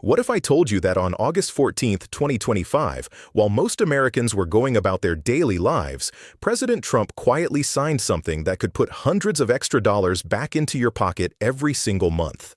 What if I told you that on August 14th, 2025, while most Americans were going about their daily lives, President Trump quietly signed something that could put hundreds of extra dollars back into your pocket every single month?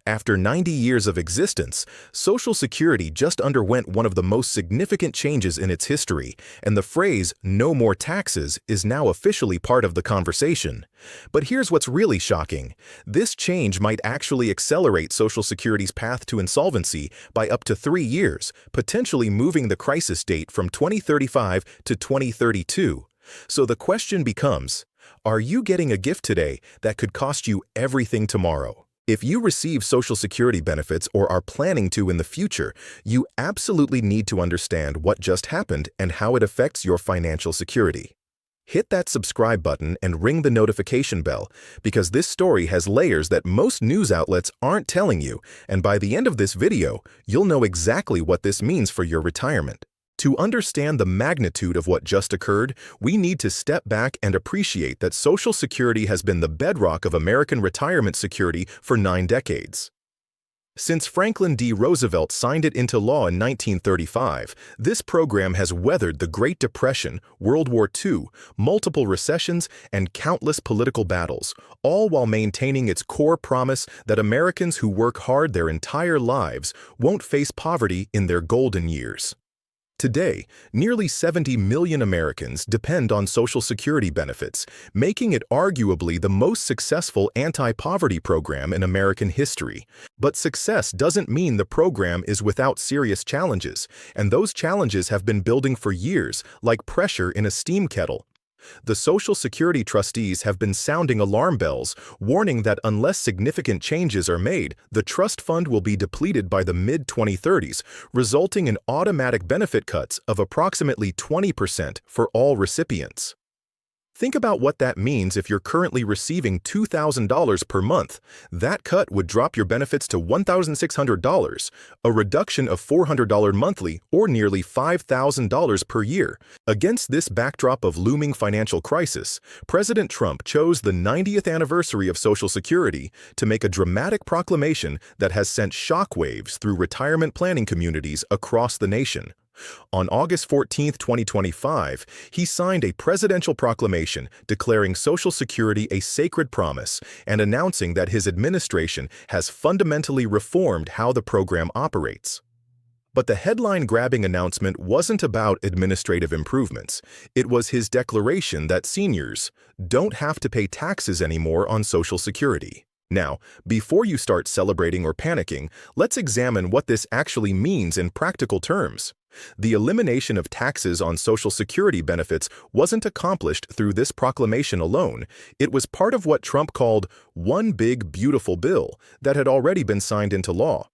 After 90 years of existence, Social Security just underwent one of the most significant changes in its history, and the phrase "no more taxes" is now officially part of the conversation. But here's what's really shocking. This change might actually accelerate Social Security's path to insolvency by up to 3 years, potentially moving the crisis date from 2035 to 2032. So the question becomes, are you getting a gift today that could cost you everything tomorrow? If you receive Social Security benefits or are planning to in the future, you absolutely need to understand what just happened and how it affects your financial security. Hit that subscribe button and ring the notification bell, because this story has layers that most news outlets aren't telling you, and by the end of this video, you'll know exactly what this means for your retirement. To understand the magnitude of what just occurred, we need to step back and appreciate that Social Security has been the bedrock of American retirement security for 9 decades. Since Franklin D. Roosevelt signed it into law in 1935, this program has weathered the Great Depression, World War II, multiple recessions, and countless political battles, all while maintaining its core promise that Americans who work hard their entire lives won't face poverty in their golden years. Today, nearly 70 million Americans depend on Social Security benefits, making it arguably the most successful anti-poverty program in American history. But success doesn't mean the program is without serious challenges, and those challenges have been building for years, like pressure in a steam kettle. The Social Security trustees have been sounding alarm bells, warning that unless significant changes are made, the trust fund will be depleted by the mid-2030s, resulting in automatic benefit cuts of approximately 20% for all recipients. Think about what that means if you're currently receiving $2,000 per month. That cut would drop your benefits to $1,600, a reduction of $400 monthly or nearly $5,000 per year. Against this backdrop of looming financial crisis, President Trump chose the 90th anniversary of Social Security to make a dramatic proclamation that has sent shockwaves through retirement planning communities across the nation. On August 14, 2025, he signed a presidential proclamation declaring Social Security a sacred promise and announcing that his administration has fundamentally reformed how the program operates. But the headline-grabbing announcement wasn't about administrative improvements. It was his declaration that seniors don't have to pay taxes anymore on Social Security. Now, before you start celebrating or panicking, let's examine what this actually means in practical terms. The elimination of taxes on Social Security benefits wasn't accomplished through this proclamation alone. It was part of what Trump called "one big, beautiful bill" that had already been signed into law.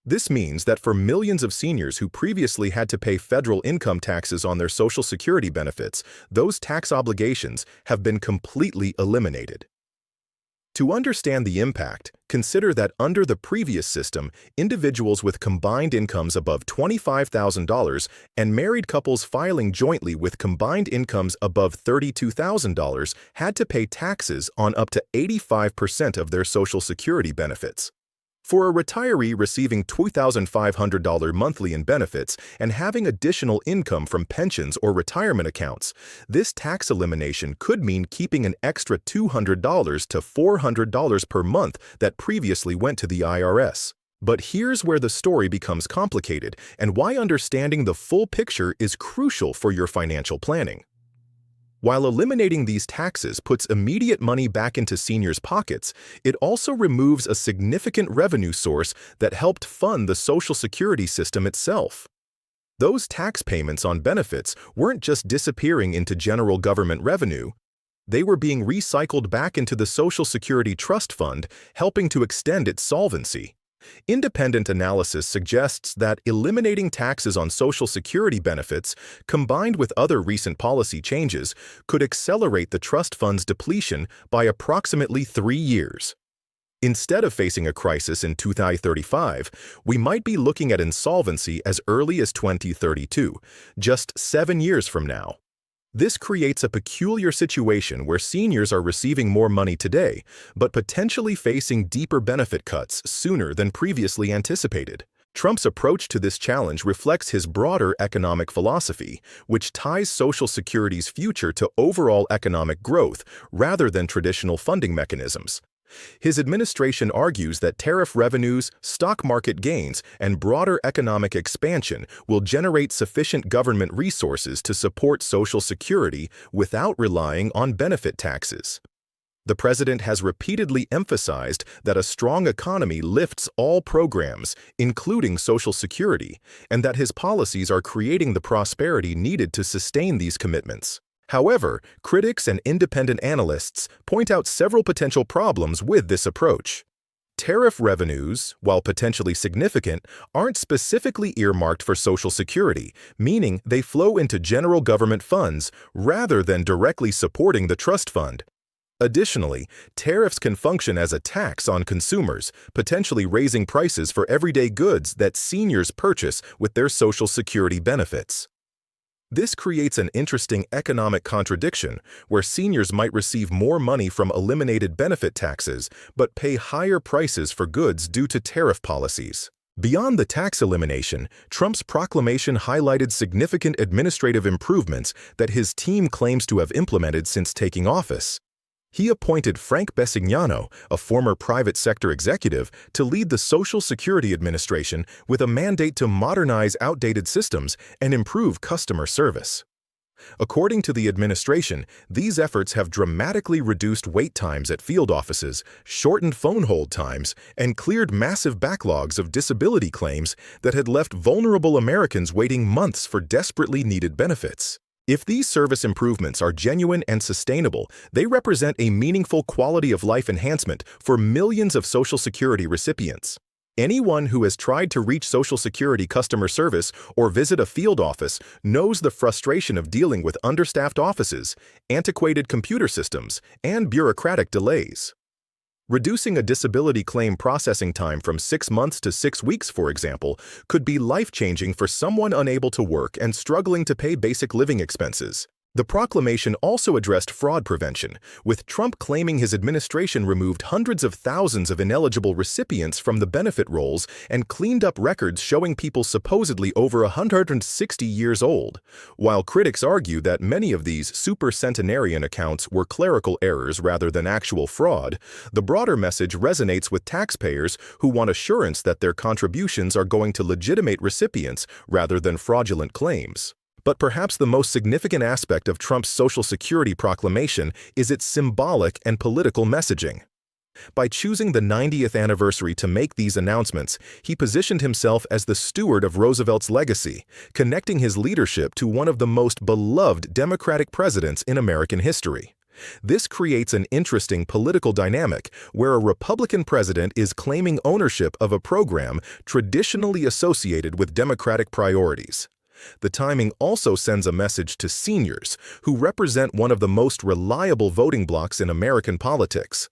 This means that for millions of seniors who previously had to pay federal income taxes on their Social Security benefits, those tax obligations have been completely eliminated. To understand the impact, consider that under the previous system, individuals with combined incomes above $25,000 and married couples filing jointly with combined incomes above $32,000 had to pay taxes on up to 85% of their Social Security benefits. For a retiree receiving $2,500 monthly in benefits and having additional income from pensions or retirement accounts, this tax elimination could mean keeping an extra $200 to $400 per month that previously went to the IRS. But here's where the story becomes complicated and why understanding the full picture is crucial for your financial planning. While eliminating these taxes puts immediate money back into seniors' pockets, it also removes a significant revenue source that helped fund the Social Security system itself. Those tax payments on benefits weren't just disappearing into general government revenue. They were being recycled back into the Social Security Trust Fund, helping to extend its solvency. Independent analysis suggests that eliminating taxes on Social Security benefits, combined with other recent policy changes, could accelerate the trust fund's depletion by approximately 3 years. Instead of facing a crisis in 2035, we might be looking at insolvency as early as 2032, just 7 years from now. This creates a peculiar situation where seniors are receiving more money today, but potentially facing deeper benefit cuts sooner than previously anticipated. Trump's approach to this challenge reflects his broader economic philosophy, which ties Social Security's future to overall economic growth rather than traditional funding mechanisms. His administration argues that tariff revenues, stock market gains, and broader economic expansion will generate sufficient government resources to support Social Security without relying on benefit taxes. The president has repeatedly emphasized that a strong economy lifts all programs, including Social Security, and that his policies are creating the prosperity needed to sustain these commitments. However, critics and independent analysts point out several potential problems with this approach. Tariff revenues, while potentially significant, aren't specifically earmarked for Social Security, meaning they flow into general government funds rather than directly supporting the trust fund. Additionally, tariffs can function as a tax on consumers, potentially raising prices for everyday goods that seniors purchase with their Social Security benefits. This creates an interesting economic contradiction where seniors might receive more money from eliminated benefit taxes but pay higher prices for goods due to tariff policies. Beyond the tax elimination, Trump's proclamation highlighted significant administrative improvements that his team claims to have implemented since taking office. He appointed Frank Bessignano, a former private sector executive, to lead the Social Security Administration with a mandate to modernize outdated systems and improve customer service. According to the administration, these efforts have dramatically reduced wait times at field offices, shortened phone hold times, and cleared massive backlogs of disability claims that had left vulnerable Americans waiting months for desperately needed benefits. If these service improvements are genuine and sustainable, they represent a meaningful quality of life enhancement for millions of Social Security recipients. Anyone who has tried to reach Social Security customer service or visit a field office knows the frustration of dealing with understaffed offices, antiquated computer systems, and bureaucratic delays. Reducing a disability claim processing time from 6 months to 6 weeks, for example, could be life-changing for someone unable to work and struggling to pay basic living expenses. The proclamation also addressed fraud prevention, with Trump claiming his administration removed hundreds of thousands of ineligible recipients from the benefit rolls and cleaned up records showing people supposedly over 160 years old. While critics argue that many of these supercentenarian accounts were clerical errors rather than actual fraud, the broader message resonates with taxpayers who want assurance that their contributions are going to legitimate recipients rather than fraudulent claims. But perhaps the most significant aspect of Trump's Social Security proclamation is its symbolic and political messaging. By choosing the 90th anniversary to make these announcements, he positioned himself as the steward of Roosevelt's legacy, connecting his leadership to one of the most beloved Democratic presidents in American history. This creates an interesting political dynamic where a Republican president is claiming ownership of a program traditionally associated with Democratic priorities. The timing also sends a message to seniors, who represent one of the most reliable voting blocs in American politics.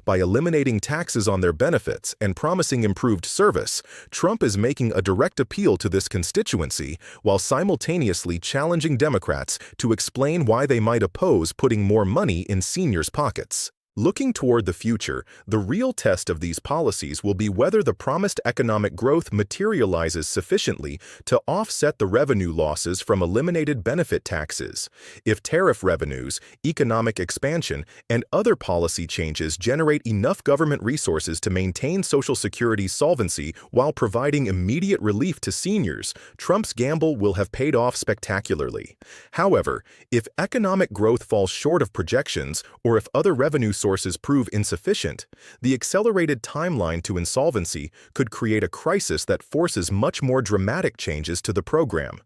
By eliminating taxes on their benefits and promising improved service, Trump is making a direct appeal to this constituency while simultaneously challenging Democrats to explain why they might oppose putting more money in seniors' pockets. Looking toward the future, the real test of these policies will be whether the promised economic growth materializes sufficiently to offset the revenue losses from eliminated benefit taxes. If tariff revenues, economic expansion, and other policy changes generate enough government resources to maintain Social Security's solvency while providing immediate relief to seniors, Trump's gamble will have paid off spectacularly. However, if economic growth falls short of projections, or if other revenue sources prove insufficient, the accelerated timeline to insolvency could create a crisis that forces much more dramatic changes to the program.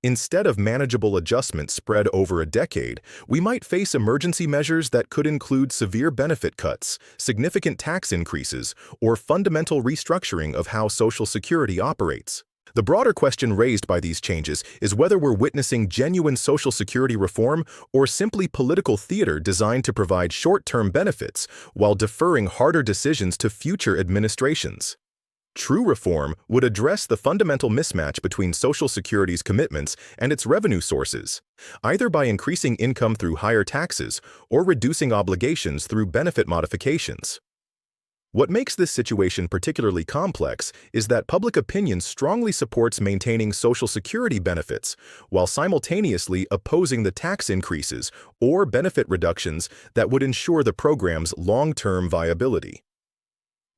Instead of manageable adjustments spread over a decade, we might face emergency measures that could include severe benefit cuts, significant tax increases, or fundamental restructuring of how Social Security operates. The broader question raised by these changes is whether we're witnessing genuine Social Security reform or simply political theater designed to provide short-term benefits while deferring harder decisions to future administrations. True reform would address the fundamental mismatch between Social Security's commitments and its revenue sources, either by increasing income through higher taxes or reducing obligations through benefit modifications. What makes this situation particularly complex is that public opinion strongly supports maintaining Social Security benefits while simultaneously opposing the tax increases or benefit reductions that would ensure the program's long-term viability.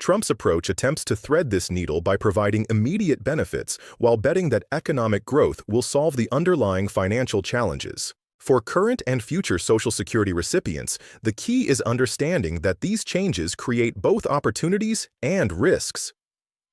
Trump's approach attempts to thread this needle by providing immediate benefits while betting that economic growth will solve the underlying financial challenges. For current and future Social Security recipients, the key is understanding that these changes create both opportunities and risks.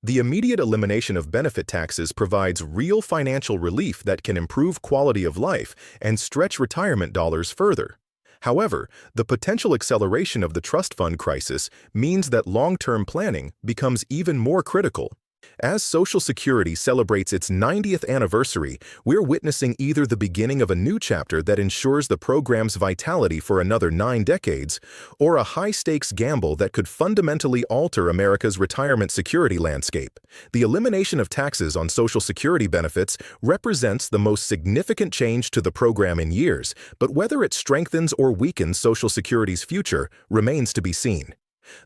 The immediate elimination of benefit taxes provides real financial relief that can improve quality of life and stretch retirement dollars further. However, the potential acceleration of the trust fund crisis means that long-term planning becomes even more critical. As Social Security celebrates its 90th anniversary, we're witnessing either the beginning of a new chapter that ensures the program's vitality for another 9 decades, or a high-stakes gamble that could fundamentally alter America's retirement security landscape. The elimination of taxes on Social Security benefits represents the most significant change to the program in years, but whether it strengthens or weakens Social Security's future remains to be seen.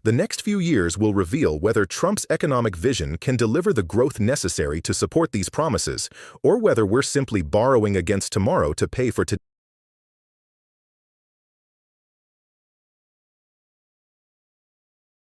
The next few years will reveal whether Trump's economic vision can deliver the growth necessary to support these promises, or whether we're simply borrowing against tomorrow to pay for today.